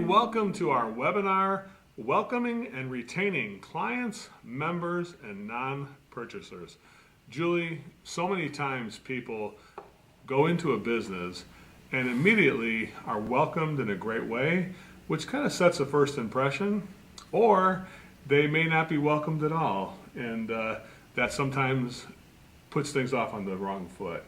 welcome to our webinar, Welcoming and Retaining Clients, Members, and Non-Purchasers. Julie, so many times people go into a business and immediately are welcomed in a great way, which kind of sets a first impression, or they may not be welcomed at all, and that sometimes puts things off on the wrong foot.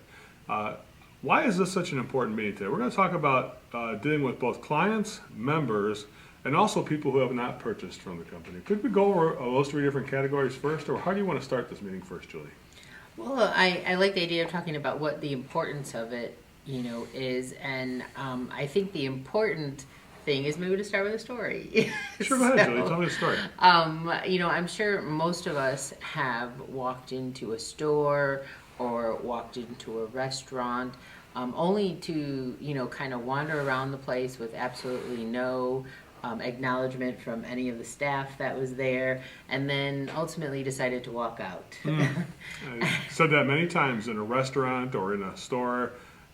Why is this such an important meeting today? We're going to talk about dealing with both clients, members, and also people who have not purchased from the company. Could we go over those three different categories first, or how do you want to start this meeting first, Julie? Well, I like the idea of talking about what the importance of it, is, and I think the important thing is maybe to start with a story. Sure, go ahead, Julie. Tell me the story. I'm sure most of us have walked into a store or walked into a restaurant only to, kind of wander around the place with absolutely no acknowledgement from any of the staff that was there, and then ultimately decided to walk out. I said that many times in a restaurant or in a store.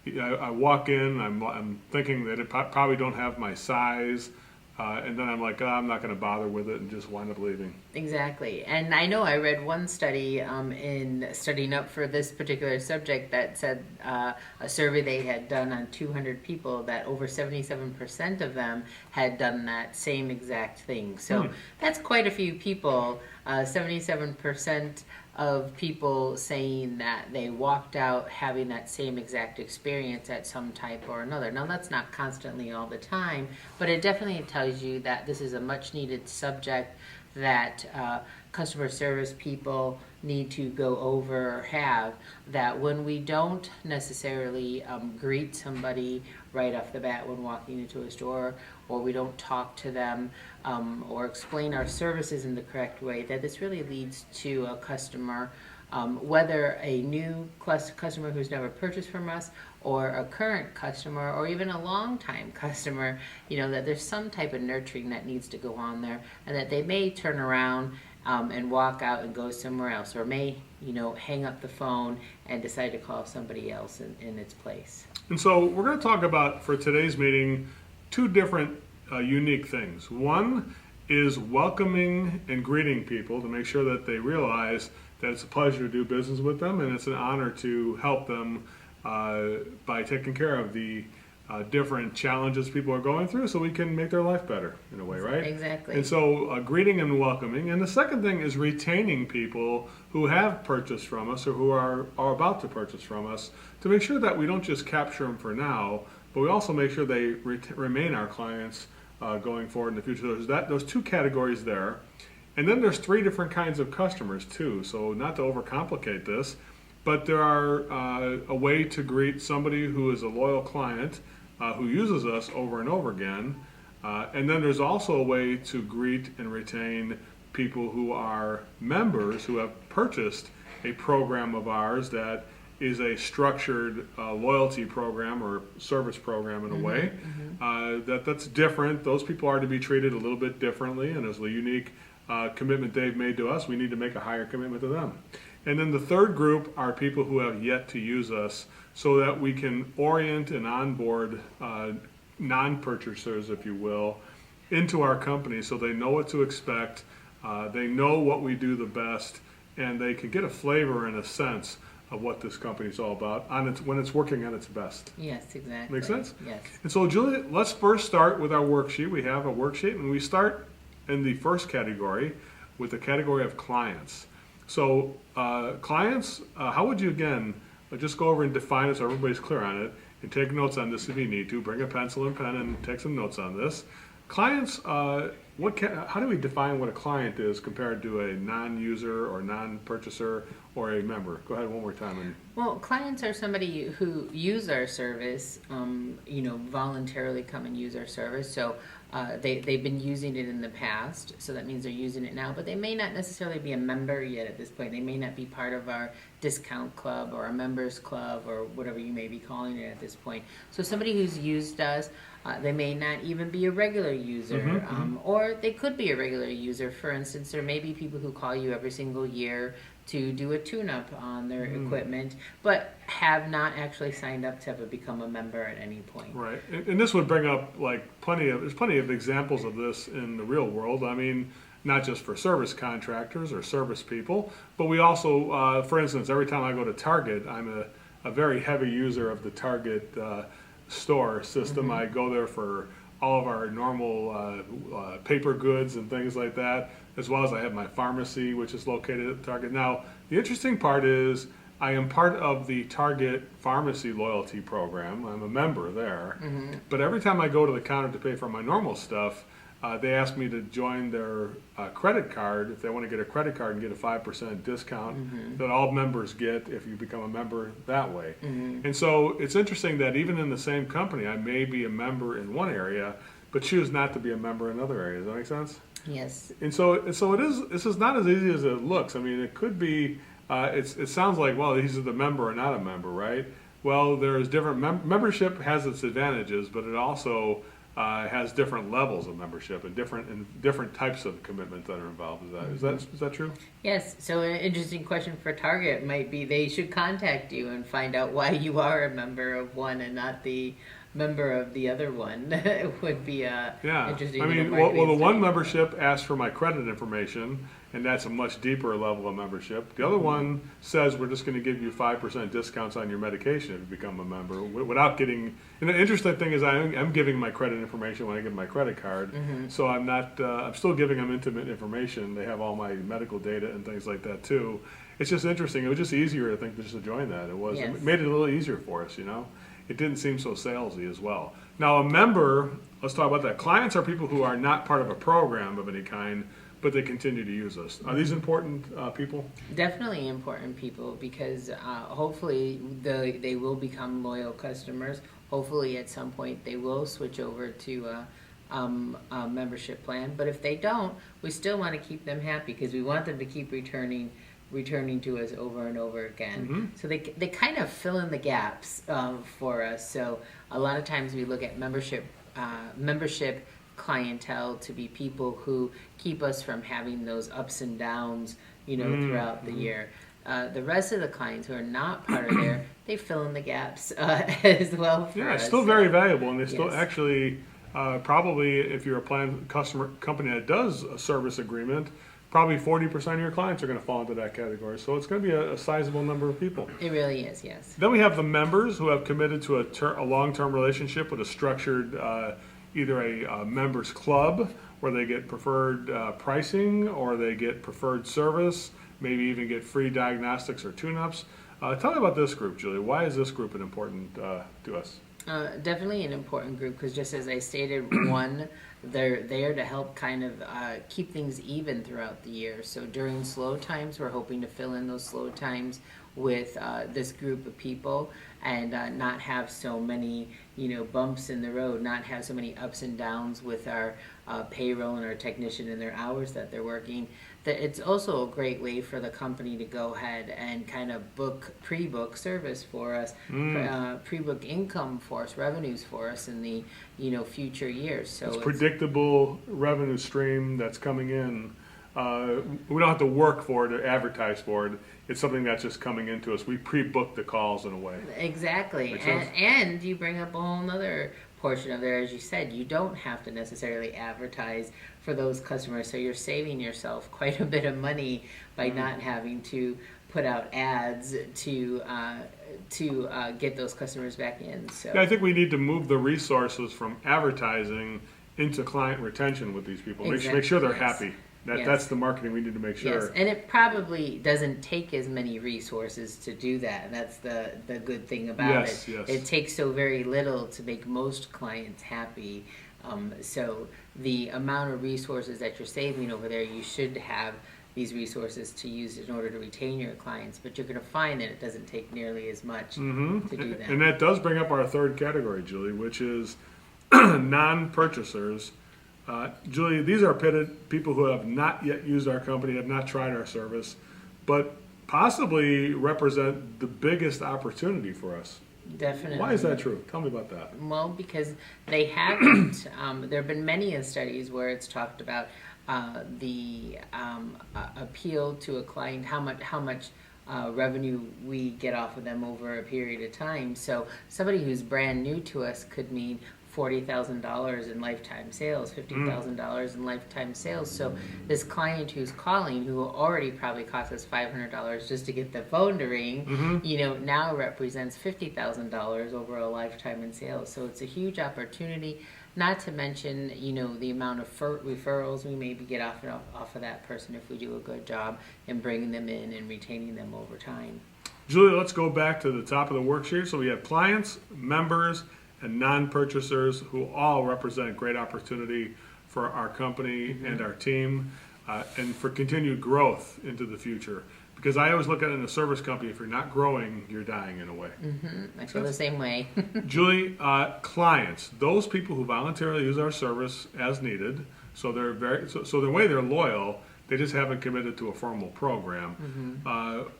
I walk in, I'm thinking that it probably don't have my size, and then I'm like, I'm not going to bother with it, and just wind up leaving. Exactly. And I know I read one study in studying up for this particular subject that said a survey they had done on 200 people that over 77% of them had done that same exact thing. So that's quite a few people, 77% of people saying that they walked out having that same exact experience at some type or another. Now, that's not constantly all the time, but it definitely tells you that this is a much needed subject that customer service people need to go over or have, that when we don't necessarily greet somebody right off the bat when walking into a store, or we don't talk to them or explain our services in the correct way, that this really leads to a customer, whether a new customer who's never purchased from us, or a current customer, or even a long-time customer, that there's some type of nurturing that needs to go on there, and that they may turn around and walk out and go somewhere else, or may, hang up the phone and decide to call somebody else in its place. And so we're going to talk about, for today's meeting, two different unique things. One is welcoming and greeting people to make sure that they realize that it's a pleasure to do business with them, and it's an honor to help them by taking care of the different challenges people are going through, so we can make their life better in a way, right? Exactly. And so greeting and welcoming. And the second thing is retaining people who have purchased from us or who are about to purchase from us, to make sure that we don't just capture them for now, but we also make sure they remain our clients going forward in the future. There's those two categories there. And then there's three different kinds of customers too, so not to overcomplicate this, but there are a way to greet somebody who is a loyal client who uses us over and over again. And then there's also a way to greet and retain people who are members who have purchased a program of ours that is a structured loyalty program or service program in a way. That's different. Those people are to be treated a little bit differently, and as a unique commitment they've made to us, we need to make a higher commitment to them. And then the third group are people who have yet to use us, so that we can orient and onboard non-purchasers, if you will, into our company so they know what to expect, they know what we do the best, and they can get a flavor and a sense of what this company is all about when it's working at its best. Yes, exactly. Make sense? Yes. And so, Julie, let's first start with our worksheet. We have a worksheet, and we start in the first category with the category of clients. So clients, how would you, again, just go over and define it so everybody's clear on it, and take notes on this if you need to. Bring a pencil and pen and take some notes on this. Clients, how do we define what a client is compared to a non-user or non-purchaser or a member? Go ahead one more time. Well, clients are somebody who use our service, voluntarily come and use our service. So they've been using it in the past, so that means they're using it now, but they may not necessarily be a member yet at this point. They may not be part of our discount club or a members club or whatever you may be calling it at this point. So somebody who's used us, they may not even be a regular user, or they could be a regular user. For instance, there may be people who call you every single year to do a tune-up on their equipment, but have not actually signed up to ever become a member at any point. Right, and this would bring up like there's plenty of examples of this in the real world. I mean, not just for service contractors or service people, but we also, for instance, every time I go to Target, I'm a very heavy user of the Target store system. I go there for all of our normal paper goods and things like that, as well as I have my pharmacy, which is located at Target. Now, the interesting part is I am part of the Target Pharmacy Loyalty Program. I'm a member there. But every time I go to the counter to pay for my normal stuff, they ask me to join their credit card if they want to get a credit card and get a 5% discount that all members get if you become a member that way. And so it's interesting that even in the same company, I may be a member in one area, but choose not to be a member in another areas. Does that make sense? Yes. And so this is not as easy as it looks. I mean, it could be, it sounds like, well, he's a member or not a member, right? Well, there's different, membership has its advantages, but it also has different levels of membership and different types of commitment that are involved. Is that true? Yes. So an interesting question for Target might be they should contact you and find out why you are a member of one and not the member of the other one. It would be interesting. I mean, well, the one membership asks for my credit information, and that's a much deeper level of membership. The other one says we're just going to give you 5% discounts on your medication if you become a member, without getting. And the interesting thing is, I'm giving my credit information when I give my credit card, so I'm not. I'm still giving them intimate information. They have all my medical data and things like that too. It's just interesting. It was just easier, I think, just to join that. It was. Yes. It made it a little easier for us, It didn't seem so salesy as well. Now, a member, let's talk about that. Clients are people who are not part of a program of any kind, but they continue to use us. Are these important people? Definitely important people, because hopefully they will become loyal customers. Hopefully at some point they will switch over to a membership plan. But if they don't, we still want to keep them happy because we want them to keep returning to us over and over again. So they kind of fill in the gaps for us. So a lot of times we look at membership clientele to be people who keep us from having those ups and downs, throughout the year. The rest of the clients who are not part of there, they fill in the gaps as well for us. Yeah, it's still very valuable, and they still Yes. actually probably, if you're a plan customer company that does a service agreement, probably 40% of your clients are going to fall into that category. So it's going to be a sizable number of people. It really is, yes. Then we have the members who have committed to a long-term relationship with a structured, either a members club where they get preferred pricing or they get preferred service, maybe even get free diagnostics or tune-ups. Tell me about this group, Julie. Why is this group important to us? Definitely an important group because just as I stated, one, they're there to help kind of keep things even throughout the year. So during slow times, we're hoping to fill in those slow times with this group of people and not have so many, bumps in the road, not have so many ups and downs with our payroll and our technician and their hours that they're working. That it's also a great way for the company to go ahead and kind of pre-book service for us, pre-book income for us, revenues for us in the future years. So it's predictable revenue stream that's coming in. We don't have to work for it or advertise for it. It's something that's just coming into us. We pre-book the calls in a way. Exactly, and you bring up a whole nother portion of there, as you said, you don't have to necessarily advertise for those customers, so you're saving yourself quite a bit of money by not having to put out ads to get those customers back in. So yeah, I think we need to move the resources from advertising into client retention with these people. Exactly. Make sure they're Yes. happy. That's the marketing we need to make sure. Yes, and it probably doesn't take as many resources to do that. And that's the good thing about it. Yes. It takes so very little to make most clients happy. So the amount of resources that you're saving over there, you should have these resources to use in order to retain your clients. But you're going to find that it doesn't take nearly as much to do that. And that does bring up our third category, Julie, which is non-purchasers. Julie, these are people who have not yet used our company, have not tried our service, but possibly represent the biggest opportunity for us. Definitely. Why is that true? Tell me about that. Well, because they haven't. There have been many studies where it's talked about the appeal to a client, how much revenue we get off of them over a period of time. So somebody who's brand new to us could mean $40,000 in lifetime sales, $50,000 in lifetime sales. So this client who's calling, who already probably cost us $500 just to get the phone to ring, now represents $50,000 over a lifetime in sales. So it's a huge opportunity. Not to mention, the amount of referrals we maybe get off of that person if we do a good job in bringing them in and retaining them over time. Julie, let's go back to the top of the worksheet. So we have clients, members, and non-purchasers who all represent great opportunity for our company and our team and for continued growth into the future. Because I always look at it in a service company, if you're not growing, you're dying in a way. I feel the same way. Julie, clients, those people who voluntarily use our service as needed, so they're so the way they're loyal, they just haven't committed to a formal program.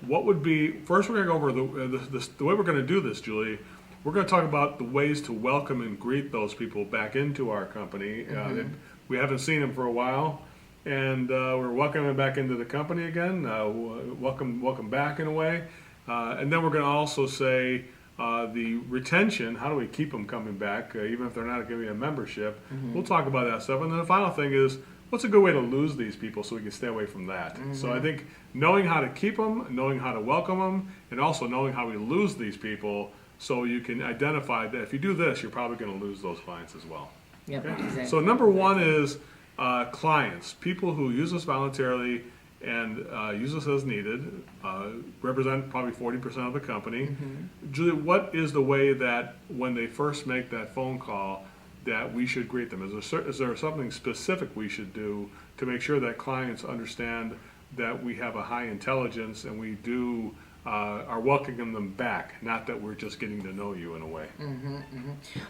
What would be, first we're going to go over the way we're going to do this, Julie. We're going to talk about the ways to welcome and greet those people back into our company. We haven't seen them for a while. And we're welcoming them back into the company again. Welcome back in a way. And then we're going to also say the retention. How do we keep them coming back, even if they're not giving a membership? We'll talk about that stuff. And then the final thing is, what's a good way to lose these people so we can stay away from that? So I think knowing how to keep them, knowing how to welcome them, and also knowing how we lose these people, so you can identify that if you do this, you're probably going to lose those clients as well. Yep, Okay? exactly. So number one is clients, people who use us voluntarily and use us as needed, represent probably 40% of the company. Julie, what is the way that when they first make that phone call that we should greet them? Is there something specific we should do to make sure that clients understand that we have a high intelligence and we do are welcoming them back, not that we're just getting to know you in a way?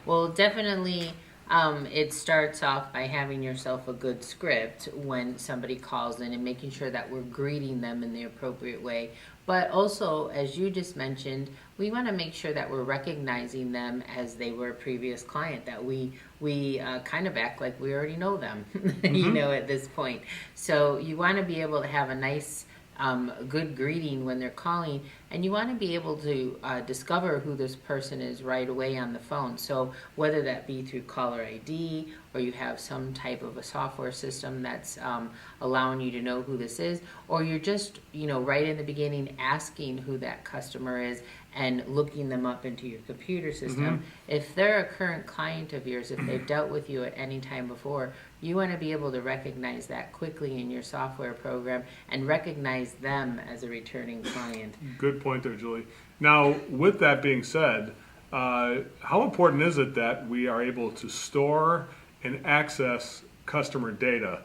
Well, definitely. It starts off by having yourself a good script when somebody calls in and making sure that we're greeting them in the appropriate way. But also, as you just mentioned, we want to make sure that we're recognizing them as they were a previous client, that we kind of act like we already know them, at this point. So you want to be able to have a nice good greeting when they're calling, and you want to be able to discover who this person is right away on the phone. So whether that be through caller ID, or you have some type of a software system that's allowing you to know who this is, or you're just right in the beginning asking who that customer is and looking them up into your computer system. If they're a current client of yours, if they've dealt with you at any time before, you want to be able to recognize that quickly in your software program and recognize them as a returning client. Good point there, Julie. Now, with that being said, how important is it that we are able to store and access customer data?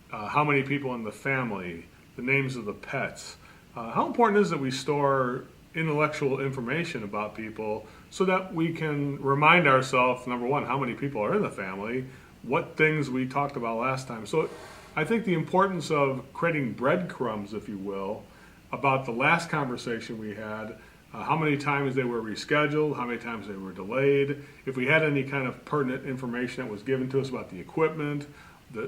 How many people in the family, the names of the pets? How important is it that we store intellectual information about people so that we can remind ourselves, number one, how many people are in the family, what things we talked about last time. So I think the importance of creating breadcrumbs, if you will, about the last conversation we had, how many times they were rescheduled, how many times they were delayed, if we had any kind of pertinent information that was given to us about the equipment,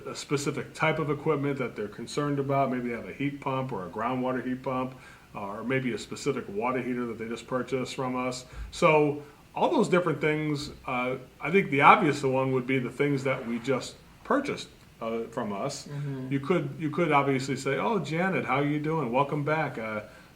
a specific type of equipment that they're concerned about, maybe they have a heat pump or a groundwater heat pump, or maybe a specific water heater that they just purchased from us. So all those different things, I think the obvious one would be the things that we just purchased from us. You could obviously say, "Oh, Janet, how are you doing? Welcome back."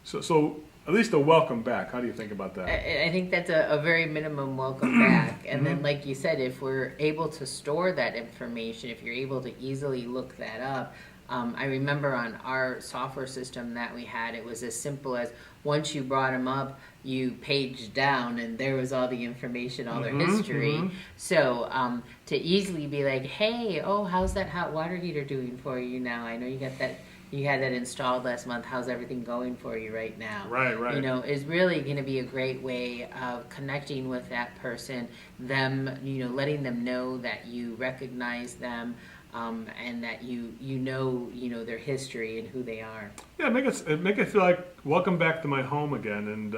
So at least a welcome back. How do you think about that? I think that's a very minimum welcome back. And then, like you said, if we're able to store that information, if you're able to easily look that up, I remember on our software system that we had, it was as simple as once you brought them up, you paged down and there was all the information, all their history. So to easily be like, hey, how's that hot water heater doing for you now? I know you got that. You had that installed last month. How's everything going for you right now? Right. Is really going to be a great way of connecting with that person, them, letting them know that you recognize them, and that you know their history and who they are. Yeah, make it feel like welcome back to my home again, and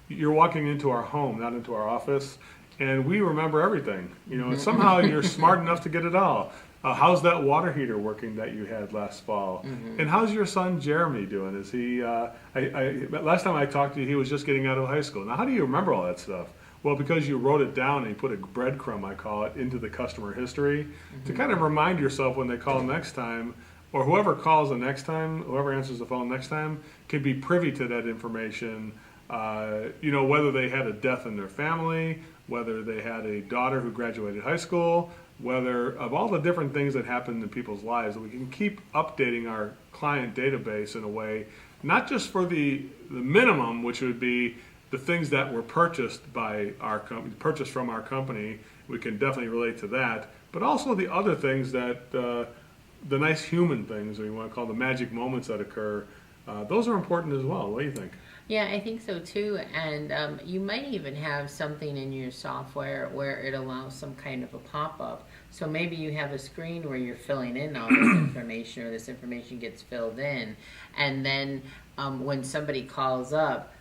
you're walking into our home, not into our office, and we remember everything. And somehow you're smart enough to get it all. How's that water heater working that you had last fall? And how's your son Jeremy doing? Is he? Last time I talked to you, he was just getting out of high school. Now, how do you remember all that stuff? Well, because you wrote it down and you put a breadcrumb, I call it, into the customer history to kind of remind yourself when they call next time, or whoever calls the next time, whoever answers the phone next time, can be privy to that information. Whether they had a death in their family, whether they had a daughter who graduated high school, whether of all the different things that happen in people's lives, that we can keep updating our client database in a way, not just for the minimum, which would be the things that were purchased by our company, purchased from our company. We can definitely relate to that, but also the other things that the nice human things, or you want to call the magic moments that occur. Those are important as well. What do you think? Yeah, I think so too. And you might even have something in your software where it allows some kind of a pop-up. So maybe you have a screen where you're filling in all this information, or this information gets filled in. And then when somebody calls up,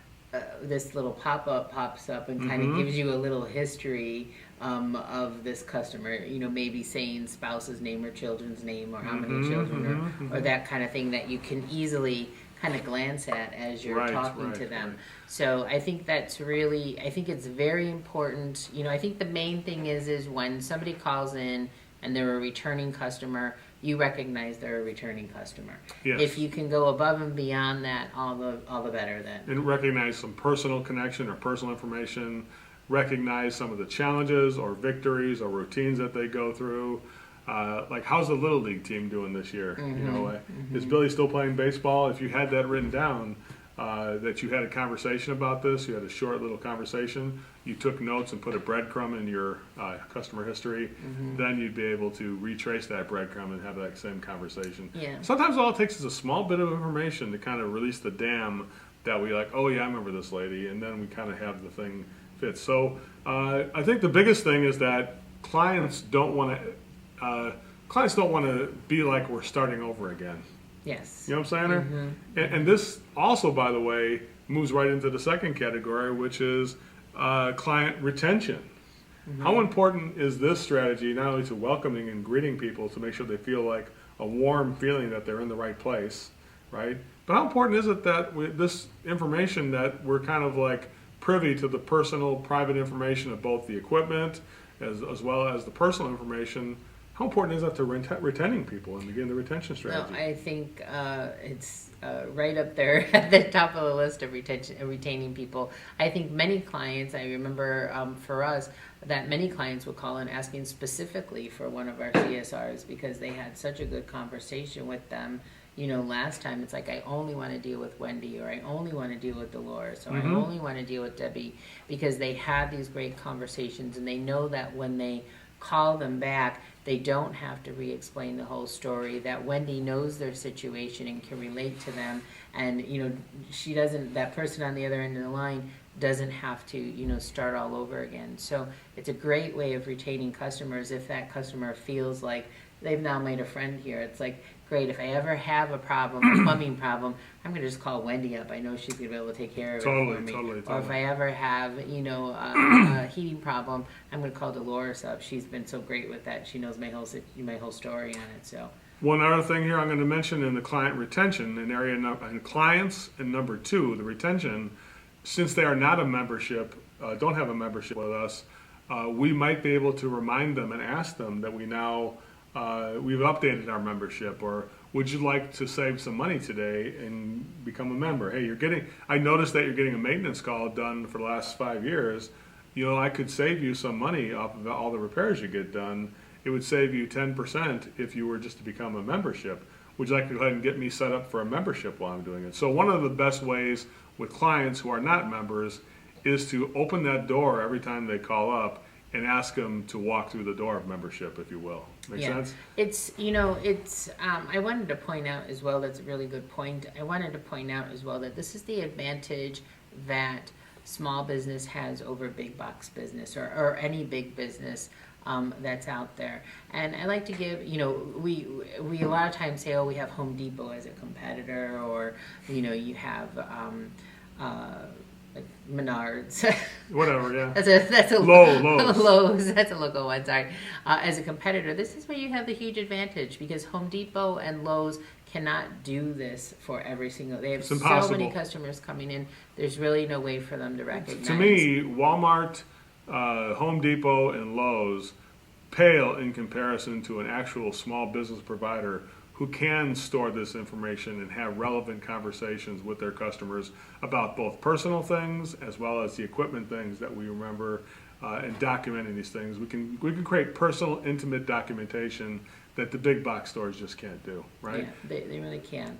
this little pop-up pops up and kind of gives you a little history of this customer, maybe saying spouse's name or children's name, or how many children, or that kind of thing that you can easily kind of glance at as you're talking to them. Right. So I think that's really, I think it's very important. I think the main thing is when somebody calls in and they're a returning customer, you recognize they're a returning customer. Yes. If you can go above and beyond that, all the better then. And recognize some personal connection or personal information, recognize some of the challenges or victories or routines that they go through. Like, how's the Little League team doing this year? Is Billy still playing baseball? If you had that written down, that you had a conversation about this, you had a short little conversation, you took notes and put a breadcrumb in your customer history, then you'd be able to retrace that breadcrumb and have that same conversation. Yeah. Sometimes all it takes is a small bit of information to kind of release the dam that we like, oh yeah, I remember this lady, and then we kind of have the thing fit. So I think the biggest thing is that clients don't want to be like we're starting over again. Yes. You know what I'm saying? And this also, by the way, moves right into the second category, which is client retention. How important is this strategy, not only to welcoming and greeting people to make sure they feel like a warm feeling that they're in the right place, right? But how important is it that this information, that we're kind of like privy to the personal, private information of both the equipment as well as the personal information? How important is that to retaining people and begin the retention strategy? No, I think it's right up there at the top of the list of retaining people. I think many clients, I remember for us, that many clients would call in asking specifically for one of our CSRs because they had such a good conversation with them. Last time it's like, I only want to deal with Wendy, or I only want to deal with Dolores, or I only want to deal with Debbie, because they had these great conversations, and they know that when they call them back, they don't have to re-explain the whole story, that Wendy knows their situation and can relate to them, and she doesn't, that person on the other end of the line doesn't have to start all over again. So it's a great way of retaining customers if that customer feels like they've now made a friend here. It's like, great, if I ever have a problem, a plumbing problem, I'm going to just call Wendy up. I know she's going to be able to take care of it for me. Totally. Or if I ever have, a heating problem, I'm going to call Dolores up. She's been so great with that. She knows my whole story on it. So one other thing here I'm going to mention in the client retention, in area and clients, and number two, the retention, since they are not a membership, don't have a membership with us, we might be able to remind them and ask them that we've updated our membership, or would you like to save some money today and become a member? Hey, I noticed that you're getting a maintenance call done for the last 5 years. I could save you some money off of all the repairs you get done. It would save you 10% if you were just to become a membership. Would you like to go ahead and get me set up for a membership while I'm doing it? So one of the best ways with clients who are not members is to open that door every time they call up and ask them to walk through the door of membership, if you will. Make sense? It's, I wanted to point out as well, that's a really good point. I wanted to point out as well that this is the advantage that small business has over big box business, or any big business that's out there. And I like to give, we a lot of times say, oh, we have Home Depot as a competitor, or, you have like Menards. Whatever, yeah. That's a Lowe's. Lowe's. That's a local one. Sorry. As a competitor, this is where you have the huge advantage because Home Depot and Lowe's cannot do this for every single. They have It's so impossible. many customers coming in. There's really no way for them to recognize. To me, Walmart, Home Depot, and Lowe's pale in comparison to an actual small business provider who can store this information and have relevant conversations with their customers about both personal things as well as the equipment things that we remember and documenting these things. We can create personal, intimate documentation that the big box stores just can't do, right? Yeah, they really can't.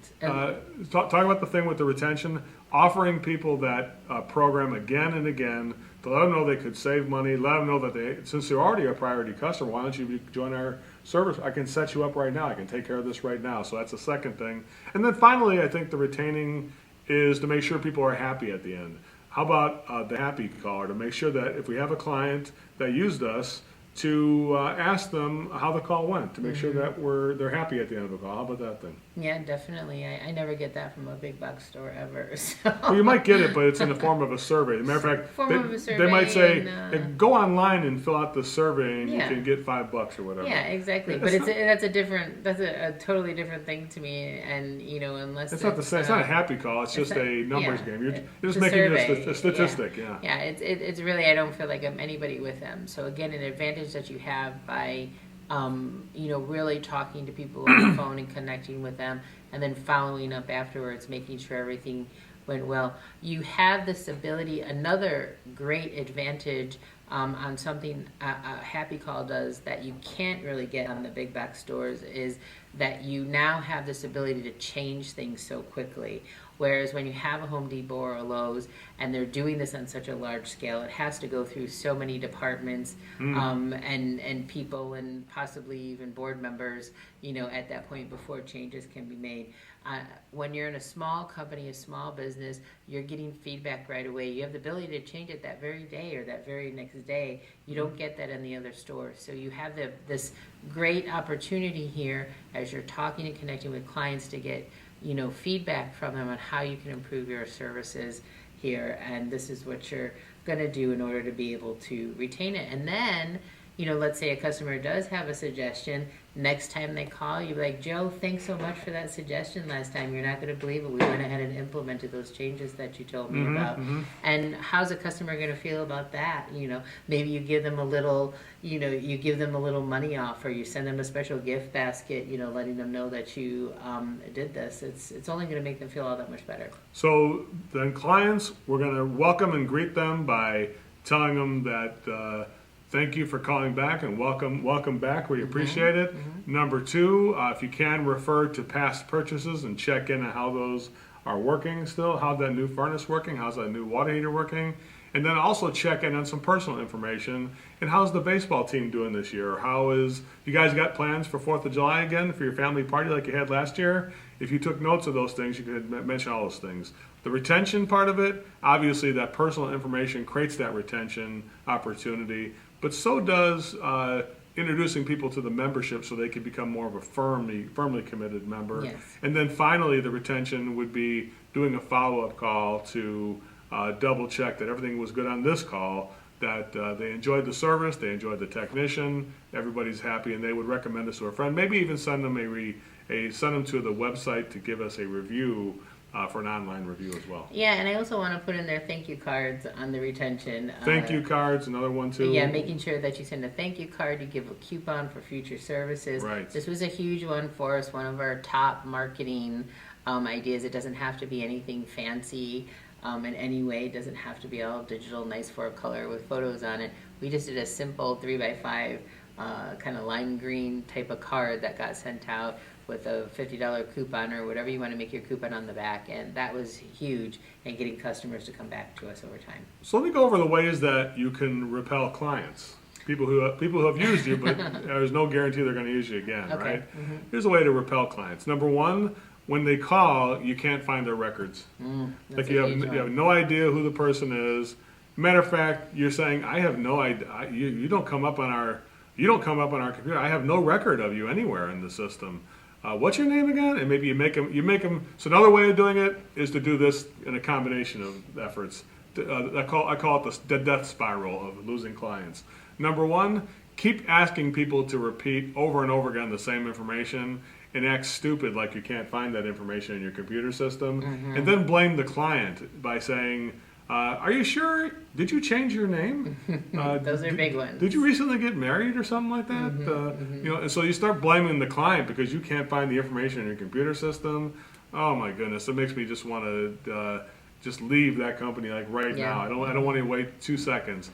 Talk about the thing with the retention, offering people that program again and again to let them know they could save money, let them know that since they're already a priority customer, why don't you join our service? I can set you up right now. I can take care of this right now. So that's the second thing. And then finally, I think the retaining is to make sure people are happy at the end. How about the happy caller, to make sure that if we have a client that used us, to ask them how the call went, to make sure that they're happy at the end of the call. How about that then? Yeah, definitely. I never get that from a big box store ever. So. Well, you might get it, but it's in the form of a survey. As a matter of fact, they might say, go online and fill out the survey and you can get $5 or whatever. Yeah, exactly. But that's a totally different thing to me. And, unless it's not the same. It's not a happy call. It's just a numbers game. You're just making a statistic. Yeah, it's really, I don't feel like I'm anybody with them. So again, an advantage that you have by really talking to people on the phone and connecting with them and then following up afterwards, making sure everything went well. You have this ability, another great advantage on something a Happy Call does that you can't really get on the big box stores is that you now have this ability to change things so quickly. Whereas when you have a Home Depot or a Lowe's and they're doing this on such a large scale, it has to go through so many departments and people and possibly even board members, at that point before changes can be made. When you're in a small company, a small business, you're getting feedback right away. You have the ability to change it that very day or that very next day. You don't get that in the other stores. So you have this great opportunity here as you're talking and connecting with clients to get feedback from them on how you can improve your services here, and this is what you're going to do in order to be able to retain it. And then, let's say a customer does have a suggestion. Next time they call, you're like, Joe, thanks so much for that suggestion last time. You're not going to believe it. We went ahead and implemented those changes that you told me about. And how's a customer going to feel about that? Maybe you give them a little, you give them a little money off, or you send them a special gift basket, letting them know that you did this. It's only going to make them feel all that much better. So then clients, we're going to welcome and greet them by telling them that thank you for calling back and welcome back. We appreciate it. Number two, if you can, refer to past purchases and check in on how those are working still. How's that new furnace working? How's that new water heater working? And then also check in on some personal information. And how's the baseball team doing this year? You guys got plans for 4th of July again for your family party like you had last year? If you took notes of those things, you could mention all those things. The retention part of it, obviously that personal information creates that retention opportunity, but so does introducing people to the membership so they can become more of a firmly committed member. Yes. And then finally, the retention would be doing a follow-up call to double check that everything was good on this call, that they enjoyed the service, they enjoyed the technician, everybody's happy, and they would recommend us to a friend. Maybe even send them send them to the website to give us a review for an online review as well. Yeah, and I also want to put in their thank you cards on the retention. Thank you cards, another one too. Yeah, making sure that you send a thank you card, you give a coupon for future services. Right. This was a huge one for us, one of our top marketing ideas. It doesn't have to be anything fancy in any way. It doesn't have to be all digital, nice 4-color with photos on it. We just did a simple 3x5 kind of lime green type of card that got sent out with a $50 coupon or whatever you want to make your coupon on the back, and that was huge in getting customers to come back to us over time. So let me go over the ways that you can repel clients, people who have used you, but there's no guarantee they're going to use you again, Okay. right? Here's a way to repel clients. Number one, when they call, you can't find their records. Like you have no idea who the person is. Matter of fact, you're saying, I have no idea. You don't come up on our computer. I have no record of you anywhere in the system. What's your name again? And maybe you make them. So another way of doing it is to do this in a combination of efforts. I call it the death spiral of losing clients. Number one, keep asking people to repeat over and over again the same information and act stupid like you can't find that information in your computer system, and then blame the client by saying, are you sure? Did you change your name? Those are big ones. Did you recently get married or something like that? You know, and so you start blaming the client because you can't find the information in your computer system. Oh my goodness, it makes me just want to just leave that company like right now. I don't want to wait 2 seconds.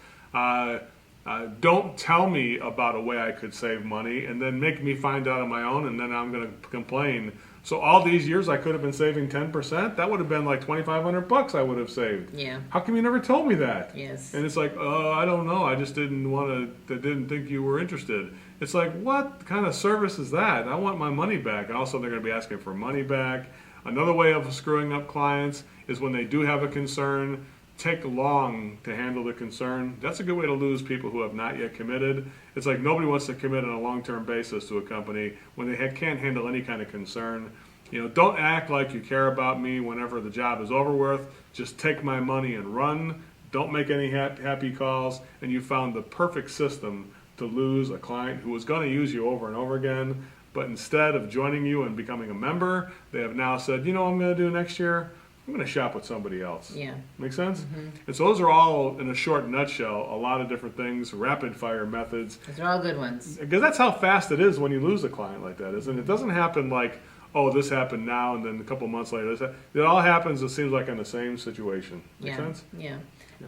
Don't tell me about a way I could save money and then make me find out on my own, and then I'm going to complain. So all these years I could have been saving 10%. That would have been like $2,500 I would have saved. Yeah. How come you never told me that? Yes. And it's like, I don't know. I just didn't think you were interested. It's like, what kind of service is that? I want my money back. And also they're going to be asking for money back. Another way of screwing up clients is when they do have a concern, take long to handle the concern. That's a good way to lose people who have not yet committed. It's like nobody wants to commit on a long-term basis to a company when they can't handle any kind of concern. You know, don't act like you care about me whenever the job is over with. Just take my money and run. Don't make any happy calls, and you found the perfect system to lose a client who was going to use you over and over again. But instead of joining you and becoming a member, they have now said, you know what I'm going to do next year? I'm going to shop with somebody else. Yeah. Make sense? And so those are all, in a short nutshell, a lot of different things, rapid fire methods. Those are all good ones. Because that's how fast it is when you lose a client like that, isn't it? It doesn't happen like, oh, this happened now, and then a couple months later. It all happens, it seems like, in the same situation. Make sense? Yeah.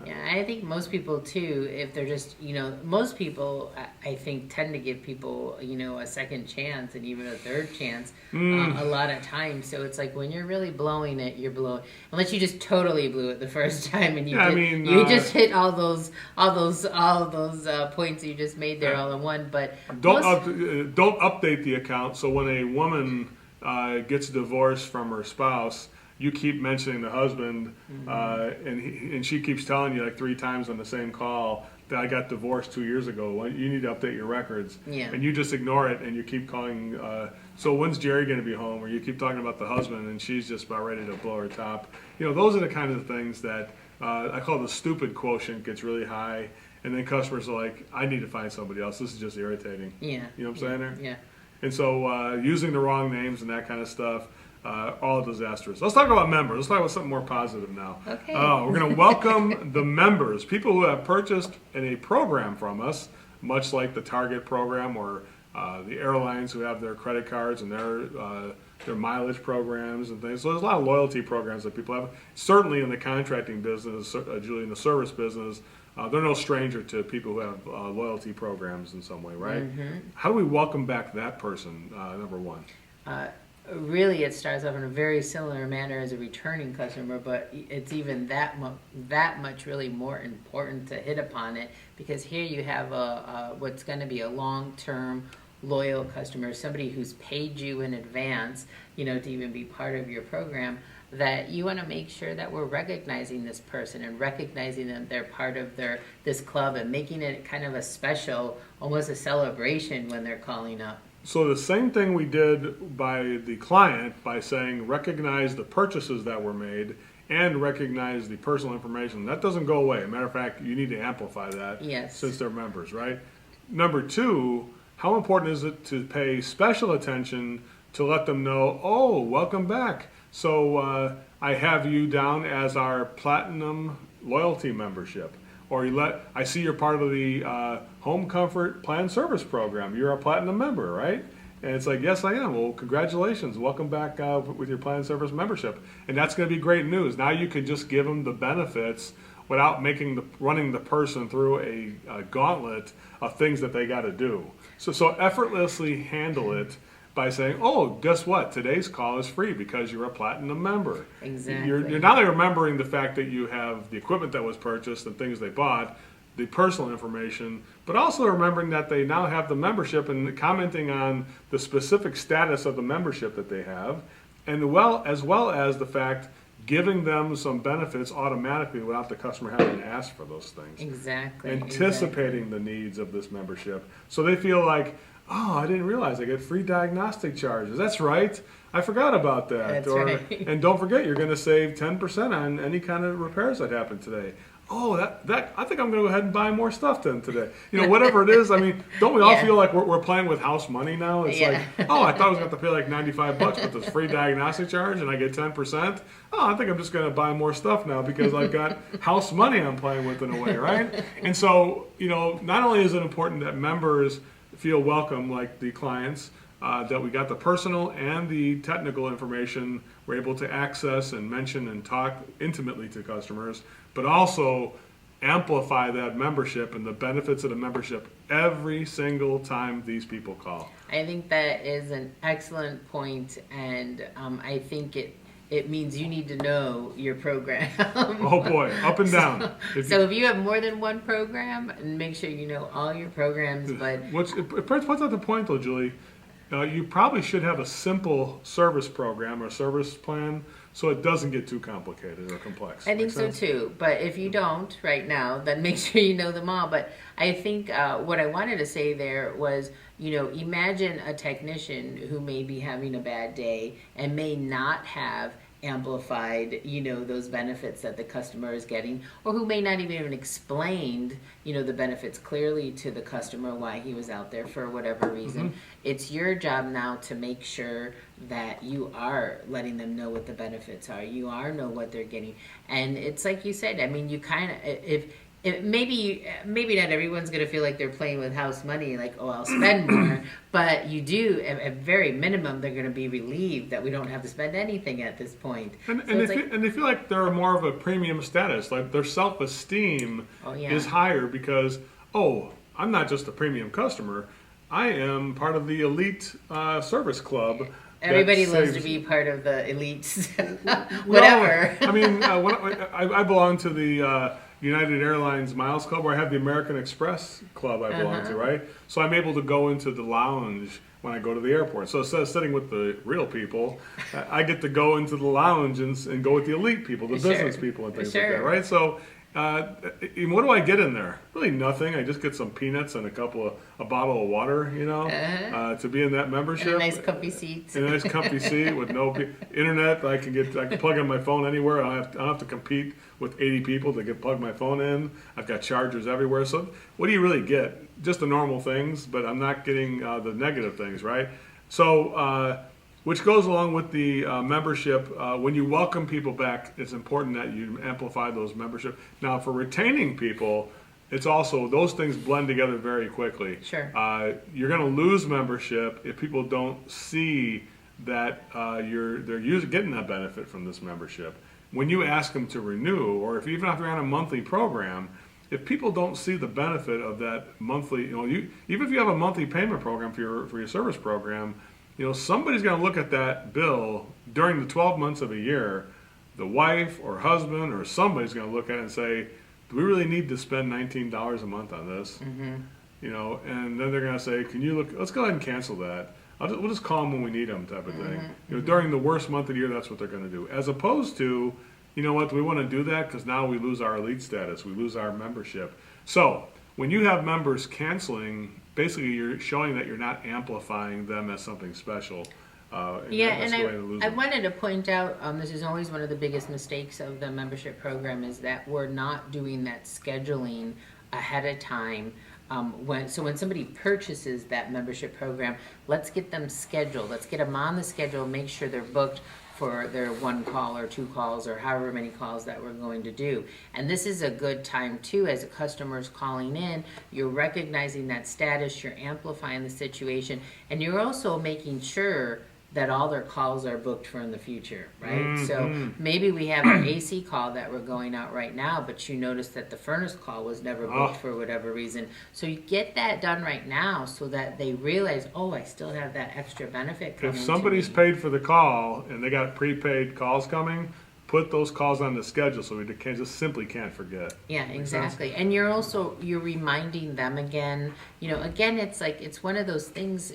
Yeah, I think most people too, if they're just, most people, I think, tend to give people, a second chance and even a third chance a lot of times. So it's like when you're really blowing it, you're blowing, unless you just totally blew it the first time and you just hit all those points you just made there all in one. But don't update the account. So when a woman gets divorced from her spouse, you keep mentioning the husband, and she keeps telling you like 3 times on the same call that I got divorced 2 years ago. Well, you need to update your records. Yeah. And you just ignore it, and you keep calling. So when's Jerry going to be home? Or you keep talking about the husband, and she's just about ready to blow her top. Those are the kind of things that I call the stupid quotient gets really high, and then customers are like, I need to find somebody else. This is just irritating. Yeah. You know what I'm saying there? Yeah. And so using the wrong names and that kind of stuff, all disastrous. Let's talk about members. Let's talk about something more positive now. Okay. We're going to welcome the members, people who have purchased in a program from us, much like the Target program or the airlines who have their credit cards and their mileage programs and things. So there's a lot of loyalty programs that people have. Certainly in the contracting business, Julie, in the service business, they're no stranger to people who have loyalty programs in some way, right? How do we welcome back that person, number one? Really, it starts off in a very similar manner as a returning customer, but it's even that much really more important to hit upon it, because here you have what's going to be a long-term loyal customer, somebody who's paid you in advance, to even be part of your program, that you want to make sure that we're recognizing this person and recognizing that they're part of this club and making it kind of a special, almost a celebration when they're calling up. So the same thing we did by the client by saying recognize the purchases that were made and recognize the personal information. That doesn't go away. As a matter of fact, you need to amplify that since they're members, right? Number two, how important is it to pay special attention to let them know, oh, welcome back. So I have you down as our Platinum Loyalty membership. Or I see you're part of the Home Comfort Plan Service Program. You're a Platinum member, right? And it's like, yes, I am. Well, congratulations. Welcome back with your Plan Service membership. And that's going to be great news. Now you can just give them the benefits without running the person through a gauntlet of things that they got to do. So effortlessly handle it by saying, oh, guess what? Today's call is free because you're a Platinum member. Exactly. You're not only remembering the fact that you have the equipment that was purchased and things they bought, the personal information, but also remembering that they now have the membership and commenting on the specific status of the membership that they have, and as well as the fact giving them some benefits automatically without the customer having to ask for those things. Exactly. Anticipating the needs of this membership. So they feel like, oh, I didn't realize I get free diagnostic charges. That's right. I forgot about that. That's right. And don't forget, you're going to save 10% on any kind of repairs that happen today. Oh, that I think I'm going to go ahead and buy more stuff then today. Whatever it is. I mean, don't we all Yeah. feel like we're playing with house money now? It's Yeah. like, oh, I thought I was going to have to pay like $95, but this free diagnostic charge and I get 10%. Oh, I think I'm just going to buy more stuff now because I've got house money I'm playing with in a way, right? And so, not only is it important that members feel welcome, like the clients, that we got the personal and the technical information we're able to access and mention and talk intimately to customers, but also amplify that membership and the benefits of the membership every single time these people call. I think that is an excellent point, and I think it means you need to know your program. Oh boy, up and down. So if you have more than one program, make sure you know all your programs. But What's at the point though, Julie? You probably should have a simple service program or service plan so it doesn't get too complicated or complex. I think Make so sense? too. But if you don't right now, then make sure you know them all. But I think what I wanted to say there was, imagine a technician who may be having a bad day and may not have amplified, those benefits that the customer is getting, or who may not even explained, the benefits clearly to the customer why he was out there for whatever reason. Mm-hmm. It's your job now to make sure that you are letting them know what the benefits are. You know what they're getting. And it's like you said, I mean, you kind of, if maybe not everyone's going to feel like they're playing with house money, like, oh, I'll spend more, but you do, at very minimum, they're going to be relieved that we don't have to spend anything at this point. And So they feel like they're more of a premium status, like their self-esteem Oh, yeah. is higher because, oh, I'm not just a premium customer, I am part of the elite service club. that everybody loves to saves- be part of the elites, whatever. Well, I mean, I belong to the United Airlines Miles Club, where I have the American Express Club I belong to, right? So I'm able to go into the lounge when I go to the airport. So instead of sitting with the real people, I get to go into the lounge and go with the elite people, the Sure. business people and things like Sure. that, right? So and what do I get in there? Really nothing. I just get some peanuts and a bottle of water, to be in that membership. And a nice comfy seats. In a nice comfy seat with no internet. I can plug in my phone anywhere. I don't have to compete with 80 people to plug my phone in. I've got chargers everywhere. So what do you really get? Just the normal things, but I'm not getting the negative things, right? So which goes along with the membership. When you welcome people back, it's important that you amplify those membership. Now, for retaining people, it's also, those things blend together very quickly. Sure. You're going to lose membership if people don't see that they're getting that benefit from this membership. When you ask them to renew, or if even if they're on a monthly program, if people don't see the benefit of that monthly, even if you have a monthly payment program for your service program, somebody's going to look at that bill during the 12 months of a year. The wife or husband or somebody's going to look at it and say, do we really need to spend $19 a month on this? Mm-hmm. And then they're going to say, let's go ahead and cancel that. We'll just call them when we need them, type of thing. During the worst month of the year, that's what they're going to do. As opposed to, do we want to do that? Because now we lose our elite status. We lose our membership. So when you have members canceling, basically you're showing that you're not amplifying them as something special. I wanted to point out, this is always one of the biggest mistakes of the membership program, is that we're not doing that scheduling ahead of time. When somebody purchases that membership program, let's get them scheduled. Let's get them on the schedule, make sure they're booked for their 1 call or 2 calls or however many calls that we're going to do. And this is a good time too, as a customer's calling in, you're recognizing that status, you're amplifying the situation, and you're also making sure that all their calls are booked for in the future, right? Mm-hmm. So maybe we have an AC call that we're going out right now, but you notice that the furnace call was never booked for whatever reason. So you get that done right now so that they realize, oh, I still have that extra benefit coming If somebody's to me. paid for the call and they got prepaid calls coming, put those calls on the schedule so we simply can't forget. Yeah, Make exactly. And you're reminding them again, again, it's one of those things,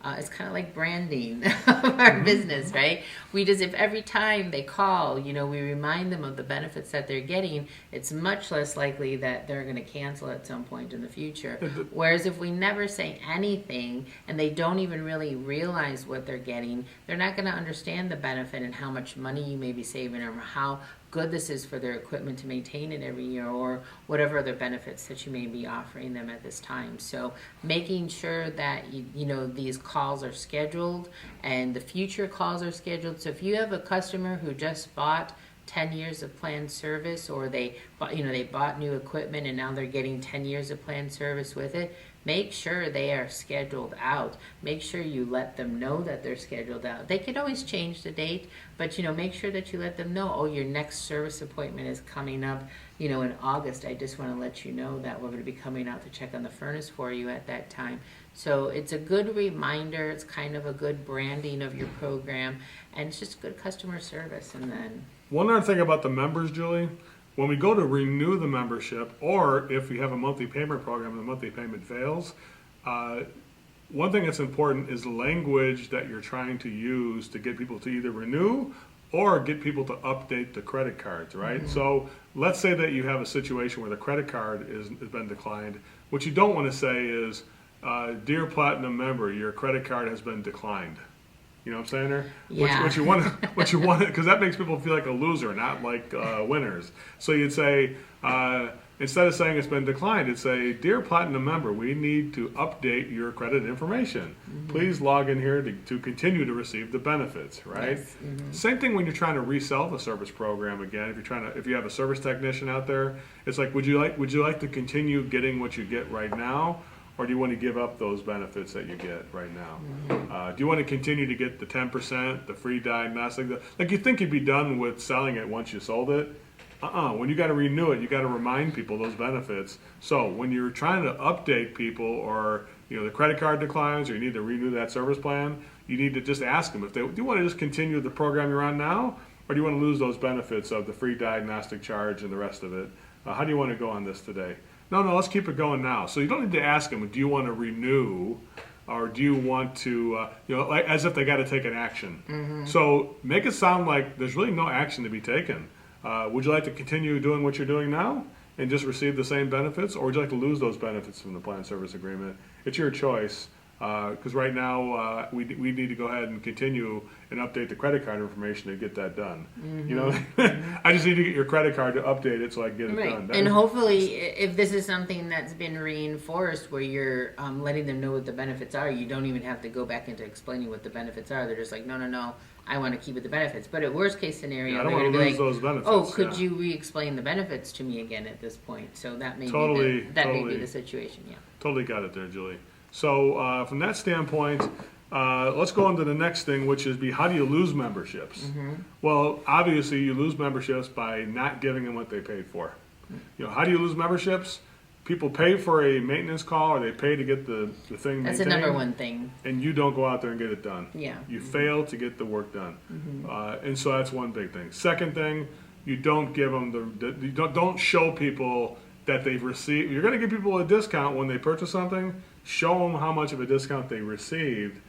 It's kind of like branding of our business, right? We just, if every time they call, we remind them of the benefits that they're getting, it's much less likely that they're going to cancel at some point in the future. Whereas if we never say anything and they don't even really realize what they're getting, they're not going to understand the benefit and how much money you may be saving or how good this is for their equipment to maintain it every year, or whatever other benefits that you may be offering them at this time. So making sure that these calls are scheduled and the future calls are scheduled. So if you have a customer who just bought 10 years of planned service, or they bought new equipment and now they're getting 10 years of planned service with it, make sure they are scheduled out. Make sure you let them know that they're scheduled out. They could always change the date, but make sure that you let them know, oh, your next service appointment is coming up, in August. I just want to let you know that we're going to be coming out to check on the furnace for you at that time. So it's a good reminder. It's kind of a good branding of your program, and it's just good customer service. And then one other thing about the members, Julie, when we go to renew the membership, or if you have a monthly payment program and the monthly payment fails, one thing that's important is the language that you're trying to use to get people to either renew or get people to update the credit cards, right? So let's say that you have a situation where the credit card has been declined. What you don't want to say is, dear Platinum member, your credit card has been declined. You know what I'm saying there? Yeah. What you want, because that makes people feel like a loser, not like winners. So you'd say, instead of saying it's been declined, it'd say, dear Platinum member, we need to update your credit information. Please log in here to continue to receive the benefits, right? Yes. Same thing when you're trying to resell the service program again. If you have a service technician out there, it's like, would you like to continue getting what you get right now? Or do you want to give up those benefits that you get right now? Do you want to continue to get the 10%, the free diagnostic? Like, you think you'd be done with selling it once you sold it? When you got to renew it, you got to remind people those benefits. So when you're trying to update people, or the credit card declines, or you need to renew that service plan, you need to just ask them, do you want to just continue the program you're on now, or do you want to lose those benefits of the free diagnostic charge and the rest of it? How do you want to go on this today? No, let's keep it going now. So you don't need to ask them, do you want to renew, or do you want to, like as if they got to take an action. So make it sound like there's really no action to be taken. Would you like to continue doing what you're doing now and just receive the same benefits, or would you like to lose those benefits from the plan service agreement? It's your choice. Because right now we need to go ahead and continue and update the credit card information to get that done. I just need to get your credit card to update it so I can get it done. And hopefully, if this is something that's been reinforced, where you're letting them know what the benefits are, you don't even have to go back into explaining what the benefits are. They're just like, no, I want to keep it the benefits. But at worst case scenario, I don't they're want to going lose to be like, those benefits. oh, could you re-explain the benefits to me again at this point? So that may may be the situation. Yeah. Totally got it there, Julie. So from that standpoint, let's go on to the next thing, which is how do you lose memberships? Well, obviously you lose memberships by not giving them what they paid for. How do you lose memberships? People pay for a maintenance call, or they pay to get the thing maintained. That's the number one thing. And you don't go out there and get it done. Yeah. You fail to get the work done. And so that's one big thing. Second thing, you don't give them you don't show people that they've received. You're going to give people a discount when they purchase something. Show them how much of a discount they received.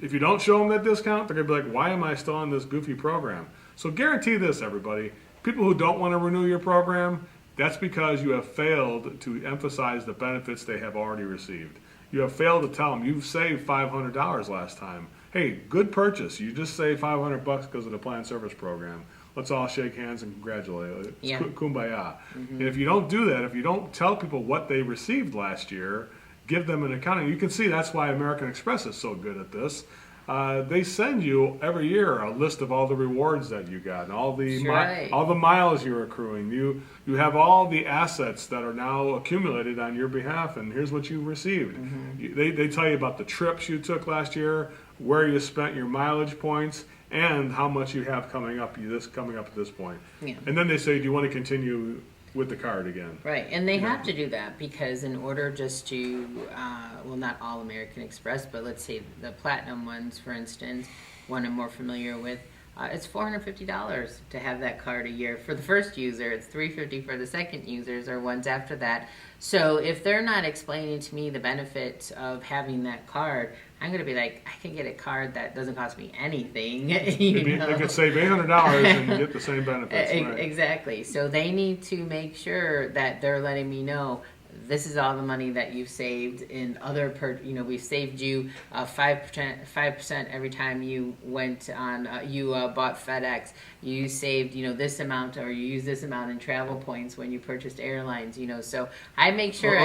If you don't show them that discount, they're going to be like, why am I still on this goofy program? So guarantee this, everybody. People who don't want to renew your program, that's because you have failed to emphasize the benefits they have already received. You have failed to tell them you've saved $500 last time. Hey, good purchase. You just saved $500 because of the plan service program. Let's all shake hands and congratulate. It's kumbaya. And if you don't do that, if you don't tell people what they received last year, give them an accounting. You can see that's why American Express is so good at this. They send you every year a list of all the rewards that you got and all the miles you're accruing. You have all the assets that are now accumulated on your behalf, and here's what you received. They tell you about the trips you took last year, where you spent your mileage points, and how much you have coming up at this point. And then they say, do you want to continue with the card again? Right, and they have to do that because in order just to, well, not all American Express, but let's say the Platinum ones, for instance, one I'm more familiar with, it's $450 to have that card a year for the first user. It's $350 for the second users or ones after that. So if they're not explaining to me the benefits of having that card, I'm going to be like, I can get a card that doesn't cost me anything. They could save $800 and get the same benefits. Right. Exactly. So they need to make sure that they're letting me know this is all the money that you've saved in other we've saved you 5% every time you went on bought FedEx. You saved this amount, or you used this amount in travel points when you purchased airlines. So I make sure